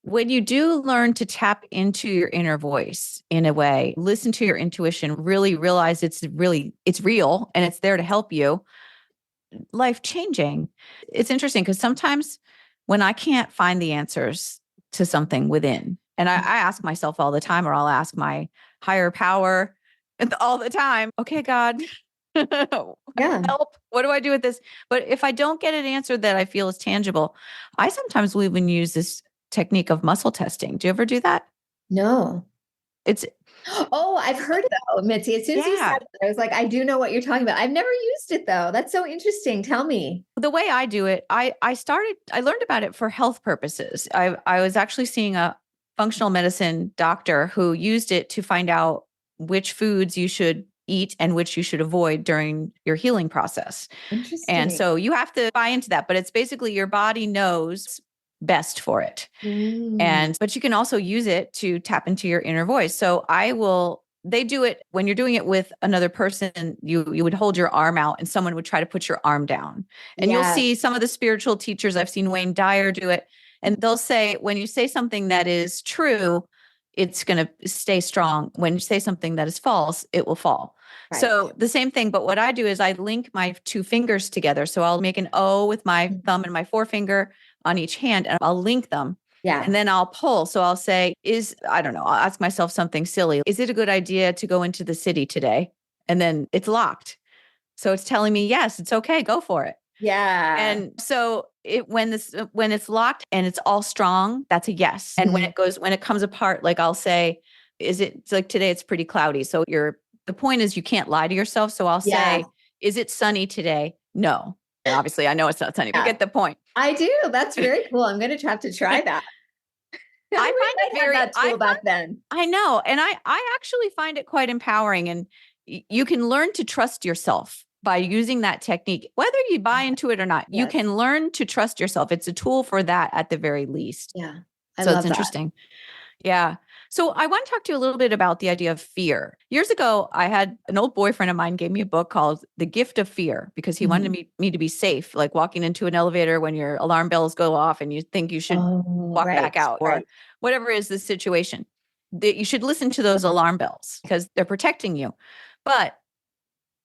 [SPEAKER 2] when you do learn to tap into your inner voice in a way, listen to your intuition, really realize it's real and it's there to help you, life changing. It's interesting because sometimes when I can't find the answers to something within, and I ask myself all the time, or I'll ask my higher power all the time, okay, God, help. What do I do with this? But if I don't get an answer that I feel is tangible, I sometimes will even use this technique of muscle testing. Do you ever do that?
[SPEAKER 1] No.
[SPEAKER 2] It's
[SPEAKER 1] I've heard it though, Mitzi. As soon as you said it, I was like, I do know what you're talking about. I've never used it though. That's so interesting. Tell me.
[SPEAKER 2] The way I do it, I learned about it for health purposes. I was actually seeing a functional medicine doctor who used it to find out which foods you should eat and which you should avoid during your healing process.
[SPEAKER 1] Interesting.
[SPEAKER 2] And so you have to buy into that, but it's basically your body knows best for it. But you can also use it to tap into your inner voice. So I will they do it when you're doing it with another person, you would hold your arm out and someone would try to put your arm down. And you'll see some of the spiritual teachers, I've seen Wayne Dyer do it, and they'll say, when you say something that is true, it's going to stay strong. When you say something that is false, it will fall. Right. So the same thing, but what I do is I link my two fingers together. So I'll make an O with my thumb and my forefinger on each hand, and I'll link them. Yeah. And then I'll pull. So I'll say, I don't know, I'll ask myself something silly. Is it a good idea to go into the city today? And then it's locked. So it's telling me, yes, it's okay. Go for it. Yeah. And so when it's locked and it's all strong, that's a yes. And when it comes apart, like I'll say, it's like today it's pretty cloudy. So the point is you can't lie to yourself. So I'll say, is it sunny today? No. And obviously I know it's not sunny, but get the point.
[SPEAKER 1] I do. That's very cool. I'm going to have to try that.
[SPEAKER 2] I find it very
[SPEAKER 1] that tool back then.
[SPEAKER 2] I know. And I actually find it quite empowering, and you can learn to trust yourself by using that technique, whether you buy into it or not. Yes. You can learn to trust yourself. It's a tool for that at the very least.
[SPEAKER 1] Yeah.
[SPEAKER 2] So it's interesting. Yeah. So I want to talk to you a little bit about the idea of fear. Years ago, I had an old boyfriend of mine gave me a book called The Gift of Fear, because he wanted me to be safe, like walking into an elevator when your alarm bells go off and you think you should walk back out, or whatever is the situation. That you should listen to those alarm bells because they're protecting you. But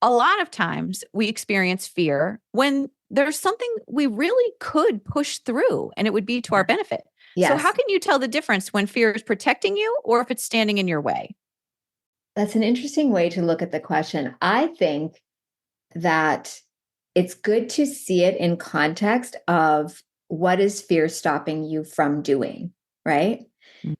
[SPEAKER 2] a lot of times we experience fear when there's something we really could push through and it would be to our benefit. Yes. So how can you tell the difference when fear is protecting you or if it's standing in your way?
[SPEAKER 1] That's an interesting way to look at the question. I think that it's good to see it in context of what is fear stopping you from doing, right? Mm-hmm.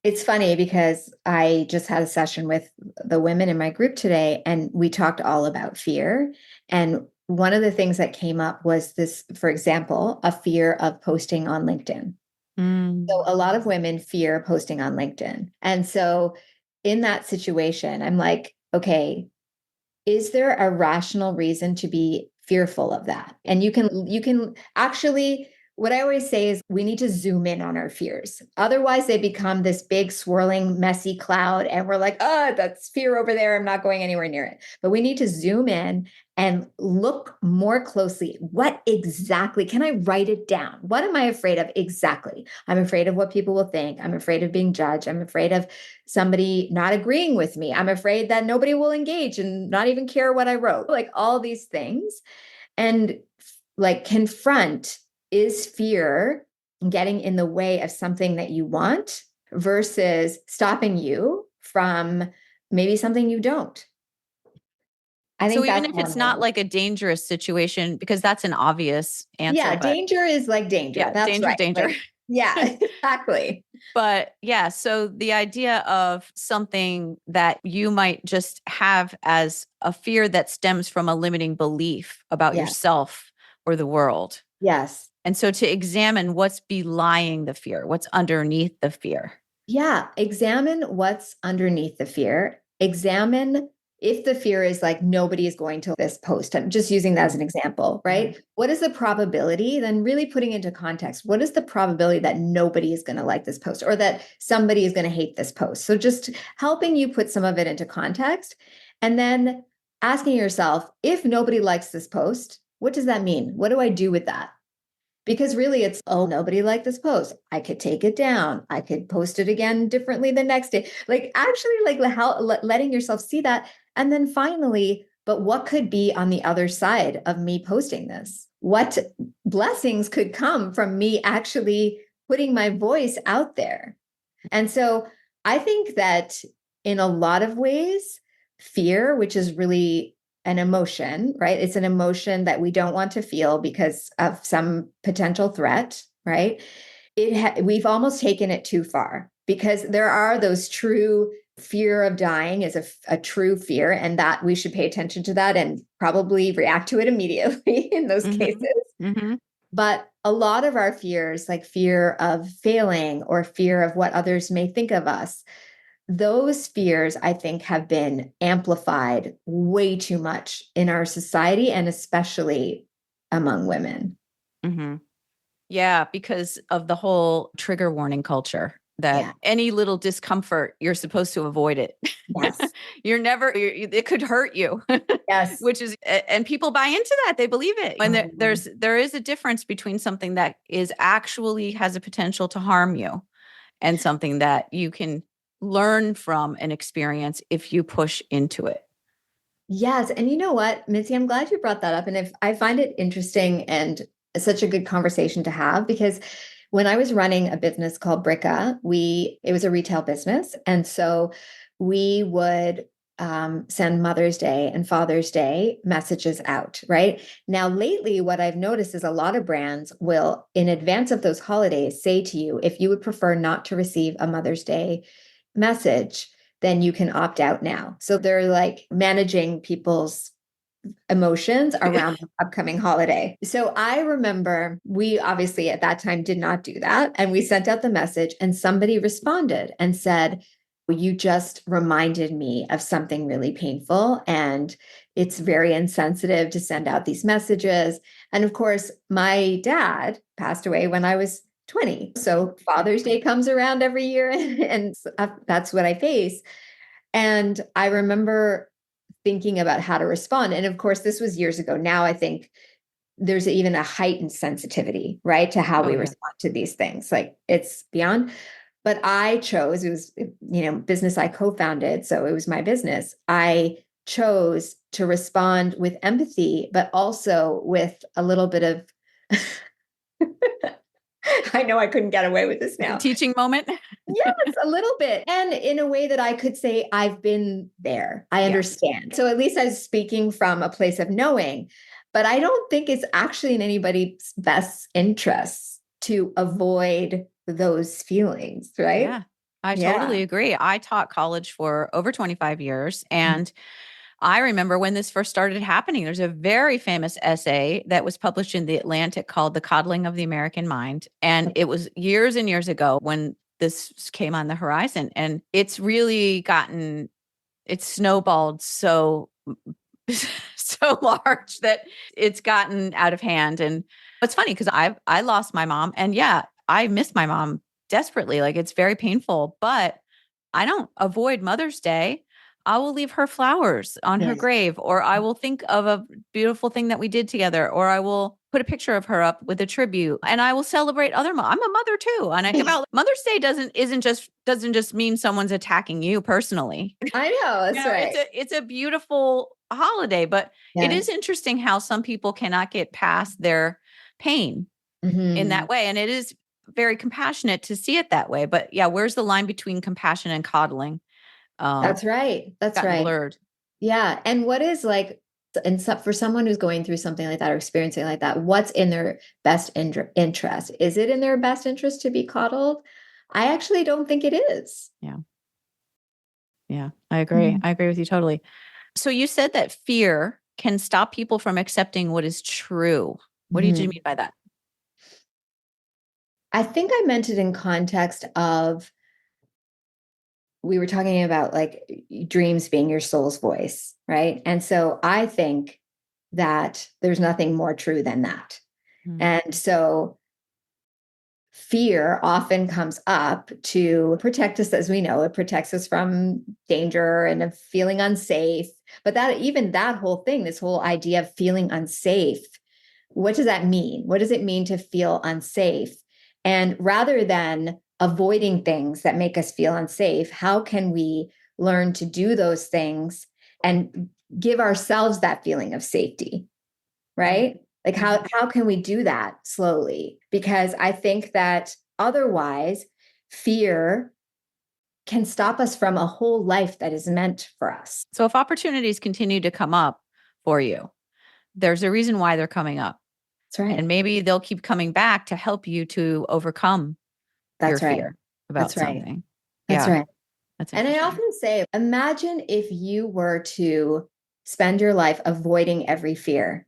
[SPEAKER 1] It's funny because I just had a session with the women in my group today, and we talked all about fear. And one of the things that came up was this, for example, a fear of posting on LinkedIn. So a lot of women fear posting on LinkedIn. And so in that situation, I'm like, okay, is there a rational reason to be fearful of that? And you can actually, what I always say is we need to zoom in on our fears. Otherwise, they become this big, swirling, messy cloud. And we're like, oh, that's fear over there. I'm not going anywhere near it. But we need to zoom in and look more closely. What exactly, can I write it down? What am I afraid of exactly? I'm afraid of what people will think. I'm afraid of being judged. I'm afraid of somebody not agreeing with me. I'm afraid that nobody will engage and not even care what I wrote. Like all these things. And like confront, is fear getting in the way of something that you want versus stopping you from maybe something you don't?
[SPEAKER 2] I think so even if it's not like a dangerous situation, because that's an obvious answer.
[SPEAKER 1] Yeah, danger is like danger.
[SPEAKER 2] Yeah, that's danger, right. Danger.
[SPEAKER 1] Like, yeah, exactly.
[SPEAKER 2] But yeah, so the idea of something that you might just have as a fear that stems from a limiting belief about yourself or the world.
[SPEAKER 1] Yes.
[SPEAKER 2] And so to examine what's belying the fear, what's underneath the fear.
[SPEAKER 1] Yeah, examine what's underneath the fear. Examine if the fear is like, nobody is going to this post. I'm just using that as an example, right? Mm-hmm. What is the probability? Then really putting into context, what is the probability that nobody is going to like this post or that somebody is going to hate this post? So just helping you put some of it into context and then asking yourself, if nobody likes this post, what does that mean? What do I do with that? Because really it's, oh, nobody liked this post. I could take it down. I could post it again differently the next day. Like actually like how letting yourself see that. And then finally, but what could be on the other side of me posting this? What blessings could come from me actually putting my voice out there? And so I think that in a lot of ways, fear, which is really an emotion, right? It's an emotion that we don't want to feel because of some potential threat, right? We've almost taken it too far because there are those true fear of dying is a true fear, and that we should pay attention to that and probably react to it immediately in those cases. Mm-hmm. But a lot of our fears, like fear of failing or fear of what others may think of us, those fears, I think, have been amplified way too much in our society and especially among women.
[SPEAKER 2] Mm-hmm. Yeah, because of the whole trigger warning culture. that
[SPEAKER 1] Yeah.
[SPEAKER 2] any little discomfort, you're supposed to avoid it.
[SPEAKER 1] Yes.
[SPEAKER 2] It could hurt you,
[SPEAKER 1] Yes.
[SPEAKER 2] which is, and people buy into that. They believe it. And
[SPEAKER 1] Mhm.
[SPEAKER 2] there is a difference between something that is actually has a potential to harm you and something that you can learn from an experience if you push into it.
[SPEAKER 1] Yes. And you know what, Mitzi, I'm glad you brought that up. And if I find it interesting and such a good conversation to have, because when I was running a business called Bricka, it was a retail business. And so we would send Mother's Day and Father's Day messages out, right? Now, lately, what I've noticed is a lot of brands will, in advance of those holidays, say to you, if you would prefer not to receive a Mother's Day message, then you can opt out now. So they're like managing people's emotions around the upcoming holiday. So I remember we obviously at that time did not do that. And we sent out the message, and somebody responded and said, you just reminded me of something really painful. And it's very insensitive to send out these messages. And of course, my dad passed away when I was 20. So Father's Day comes around every year, and that's what I face. And I remember thinking about how to respond. And of course, this was years ago. Now I think there's even a heightened sensitivity, right, to how
[SPEAKER 2] Oh,
[SPEAKER 1] we
[SPEAKER 2] yeah.
[SPEAKER 1] respond to these things. Like it's beyond. But I chose, it was, business I co-founded. So it was my business. I chose to respond with empathy, but also with a little bit of, I know I couldn't get away with this now.
[SPEAKER 2] A teaching moment.
[SPEAKER 1] Yes, a little bit. And in a way that I could say, I've been there. I understand. So at least I was speaking from a place of knowing, but I don't think it's actually in anybody's best interests to avoid those feelings, right?
[SPEAKER 2] Yeah, I totally agree. I taught college for over 25 years. And I remember when this first started happening, there's a very famous essay that was published in The Atlantic called The Coddling of the American Mind. And it was years and years ago when this came on the horizon. And it's really it's snowballed so, so large that it's gotten out of hand. And it's funny because I lost my mom. And yeah, I miss my mom desperately. Like it's very painful, but I don't avoid Mother's Day. I will leave her flowers on her
[SPEAKER 1] Yes.
[SPEAKER 2] grave, or I will think of a beautiful thing that we did together, or I will put a picture of her up with a tribute, and I will celebrate other I'm a mother too. And Mother's Day doesn't just mean someone's attacking you personally.
[SPEAKER 1] I know, that's right.
[SPEAKER 2] It's a beautiful holiday, but it is interesting how some people cannot get past their pain in that way. And it is very compassionate to see it that way. But yeah, where's the line between compassion and coddling?
[SPEAKER 1] That's right. That's right.
[SPEAKER 2] Blurred.
[SPEAKER 1] Yeah. And what is like, and for someone who's going through something like that or experiencing like that, what's in their best interest? Is it in their best interest to be coddled? I actually don't think it is.
[SPEAKER 2] Yeah. Yeah, I agree. I agree with you totally. So you said that fear can stop people from accepting what is true. What did you mean by that?
[SPEAKER 1] I think I meant it in context of, we were talking about like dreams being your soul's voice, right? And so I think that there's nothing more true than that. And so fear often comes up to protect us, as we know, it protects us from danger and of feeling unsafe. But that whole thing, this whole idea of feeling unsafe, what does that mean? What does it mean to feel unsafe? And rather than avoiding things that make us feel unsafe, how can we learn to do those things and give ourselves that feeling of safety, right? Like how can we do that slowly? Because I think that otherwise fear can stop us from a whole life that is meant for us.
[SPEAKER 2] So if opportunities continue to come up for you, there's a reason why they're coming up.
[SPEAKER 1] That's right.
[SPEAKER 2] And maybe they'll keep coming back to help you to overcome your fear about something.
[SPEAKER 1] That's right.
[SPEAKER 2] And
[SPEAKER 1] I often say, imagine if you were to spend your life avoiding every fear,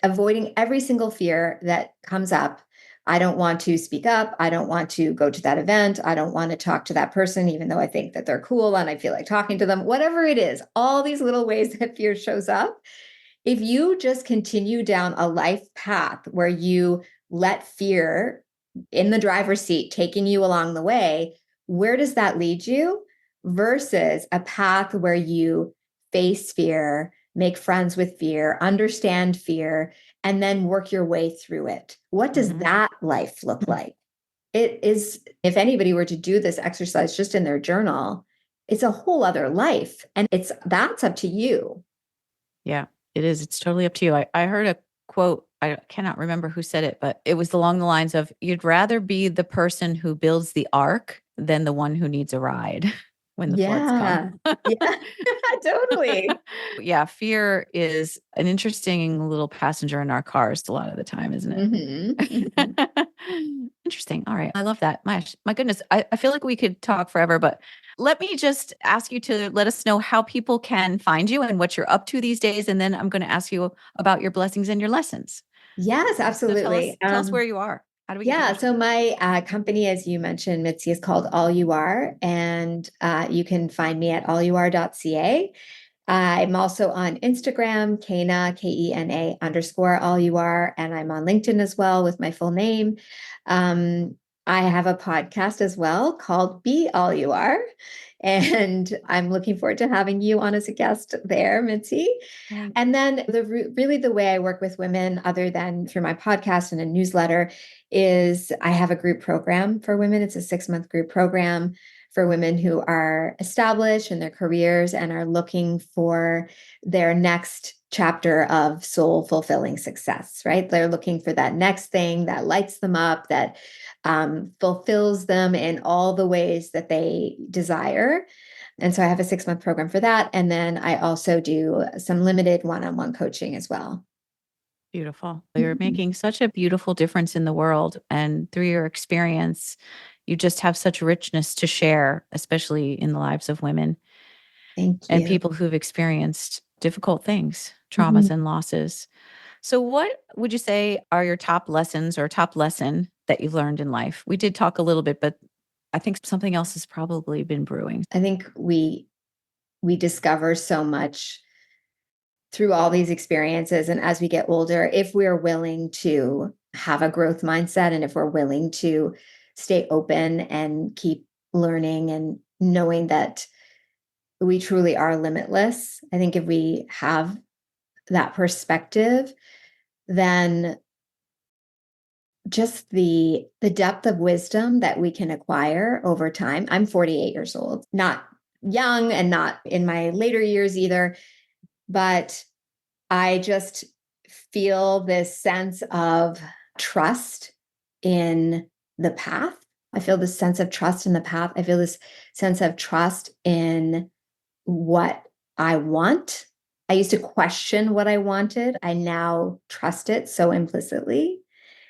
[SPEAKER 1] avoiding every single fear that comes up. I don't want to speak up. I don't want to go to that event. I don't want to talk to that person, even though I think that they're cool and I feel like talking to them, whatever it is, all these little ways that fear shows up. If you just continue down a life path where you let fear in the driver's seat taking you along the way, where does that lead you versus a path where you face fear, make friends with fear, understand fear, and then work your way through it? What does that life look like? It is, if anybody were to do this exercise just in their journal, it's a whole other life. And that's up to you.
[SPEAKER 2] Yeah, it is. It's totally up to you. I heard a quote. I cannot remember who said it, but it was along the lines of, you'd rather be the person who builds the ark than the one who needs a ride when the floods come.
[SPEAKER 1] Yeah, totally.
[SPEAKER 2] Yeah, fear is an interesting little passenger in our cars a lot of the time, isn't it? Interesting. All right. I love that. My goodness. I feel like we could talk forever, but let me just ask you to let us know how people can find you and what you're up to these days. And then I'm going to ask you about your blessings and your lessons.
[SPEAKER 1] Yes,
[SPEAKER 2] So
[SPEAKER 1] absolutely.
[SPEAKER 2] tell us where you are. How do we get
[SPEAKER 1] Yeah,
[SPEAKER 2] in touch?
[SPEAKER 1] so my company, as you mentioned, Mitzi, is called All You Are, and you can find me at allyouare.ca. I'm also on Instagram, Kena, Kena _ all you are. And I'm on LinkedIn as well with my full name. Um, I have a podcast as well called Be All You Are. And I'm looking forward to having you on as a guest there, Mitzi.
[SPEAKER 2] Thanks.
[SPEAKER 1] And then really the way I work with women, other than through my podcast and a newsletter, is I have a group program for women. It's a 6-month group program for women who are established in their careers and are looking for their next chapter of soul fulfilling success, right? They're looking for that next thing that lights them up, that fulfills them in all the ways that they desire. And so I have a 6-month program for that. And then I also do some limited one-on-one coaching as well.
[SPEAKER 2] Beautiful. You're making such a beautiful difference in the world. And through your experience, you just have such richness to share, especially in the lives of women.
[SPEAKER 1] Thank you.
[SPEAKER 2] And people who've experienced difficult things, traumas and losses. So what would you say are your top lessons or top lesson that you've learned in life? We did talk a little bit, but I think something else has probably been brewing.
[SPEAKER 1] I think we discover so much through all these experiences. And as we get older, if we're willing to have a growth mindset and if we're willing to stay open and keep learning and knowing that we truly are limitless, I think if we have that perspective, then just the depth of wisdom that we can acquire over time. I'm 48 years old, not young and not in my later years either, but I just feel this sense of trust in the path. I feel this sense of trust in the path. I feel this sense of trust in what I want. I used to question what I wanted. I now trust it so implicitly.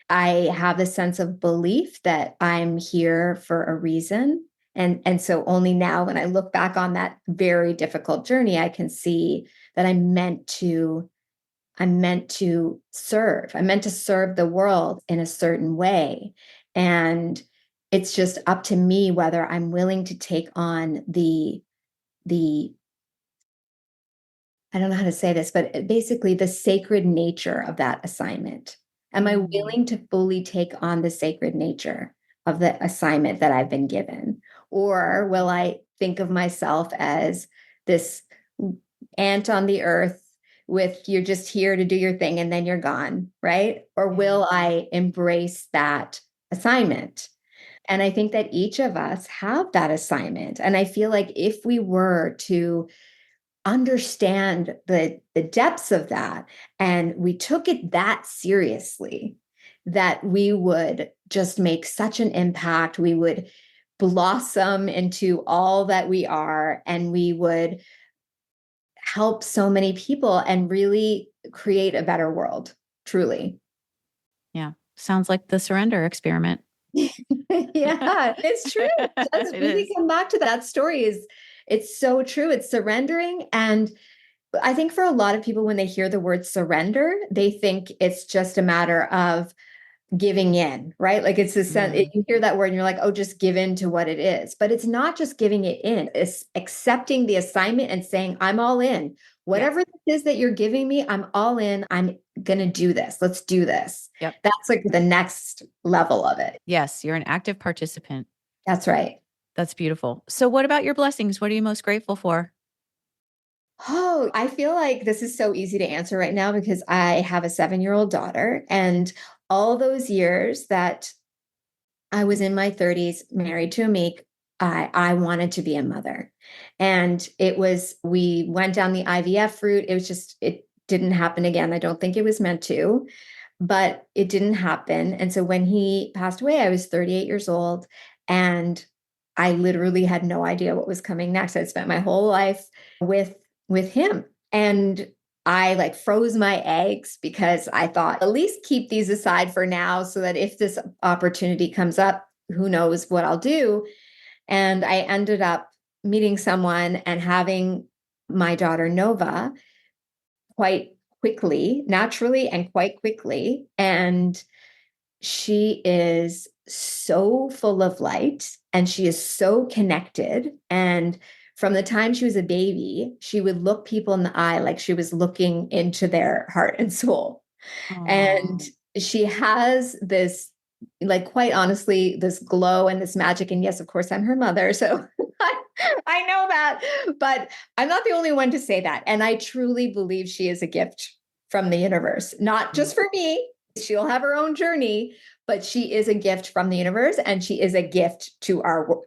[SPEAKER 1] I have this sense of belief that I'm here for a reason. And so only now when I look back on that very difficult journey, I can see that I'm meant to serve. I'm meant to serve the world in a certain way. And it's just up to me whether I'm willing to take on the I don't know how to say this, but basically the sacred nature of that assignment. Am I willing to fully take on the sacred nature of the assignment that I've been given? Or will I think of myself as this ant on the earth with you're just here to do your thing and then you're gone, right? Or will I embrace that assignment? And I think that each of us have that assignment. And I feel like if we were to understand the depths of that and we took it that seriously, that we would just make such an impact, we would blossom into all that we are, and we would help so many people and really create a better world, truly.
[SPEAKER 2] Yeah. Sounds like the surrender experiment.
[SPEAKER 1] Yeah, it's true. Let's really come back to that story. It's so true. It's surrendering. And I think for a lot of people, when they hear the word surrender, they think it's just a matter of giving in, right? Like it's you hear that word and you're like, oh, just give in to what it is. But it's not just giving it in, it's accepting the assignment and saying, I'm all in. Whatever this is that you're giving me, I'm all in. I'm going to do this. Let's do this.
[SPEAKER 2] Yep.
[SPEAKER 1] That's like the next level of it.
[SPEAKER 2] Yes. You're an active participant.
[SPEAKER 1] That's right.
[SPEAKER 2] That's beautiful. So what about your blessings? What are you most grateful for?
[SPEAKER 1] Oh, I feel like this is so easy to answer right now because I have a 7-year-old daughter, and all those years that I was in my 30s, married to a Meek. I wanted to be a mother. And we went down the IVF route. It didn't happen again. I don't think it was meant to, but it didn't happen. And so when he passed away, I was 38 years old, and I literally had no idea what was coming next. I'd spent my whole life with him. And I like froze my eggs because I thought at least keep these aside for now so that if this opportunity comes up, who knows what I'll do. And I ended up meeting someone and having my daughter Nova quite quickly, naturally, and quite quickly. And she is so full of light and she is so connected. And from the time she was a baby, she would look people in the eye like she was looking into their heart and soul. And
[SPEAKER 2] Oh,
[SPEAKER 1] she has this, like, quite honestly, this glow and this magic. And yes, of course, I'm her mother. So I know that, but I'm not the only one to say that. And I truly believe she is a gift from the universe, not just for me. She'll have her own journey, but she is a gift from the universe, and she is a gift to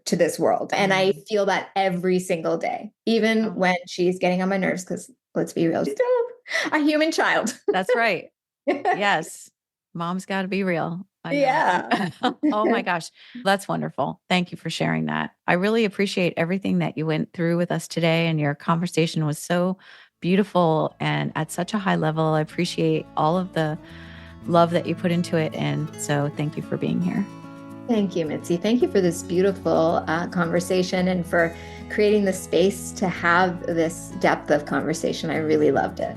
[SPEAKER 1] this world. And I feel that every single day, even
[SPEAKER 2] oh,
[SPEAKER 1] when she's getting on my nerves, because let's be real, she's still a human child.
[SPEAKER 2] that's right. Yes. Mom's got to be real. I know.
[SPEAKER 1] Yeah.
[SPEAKER 2] Oh my gosh. That's wonderful. Thank you for sharing that. I really appreciate everything that you went through with us today. And your conversation was so beautiful and at such a high level. I appreciate all of the love that you put into it. And so thank you for being here.
[SPEAKER 1] Thank you, Mitzi. Thank you for this beautiful conversation and for creating the space to have this depth of conversation. I really loved it.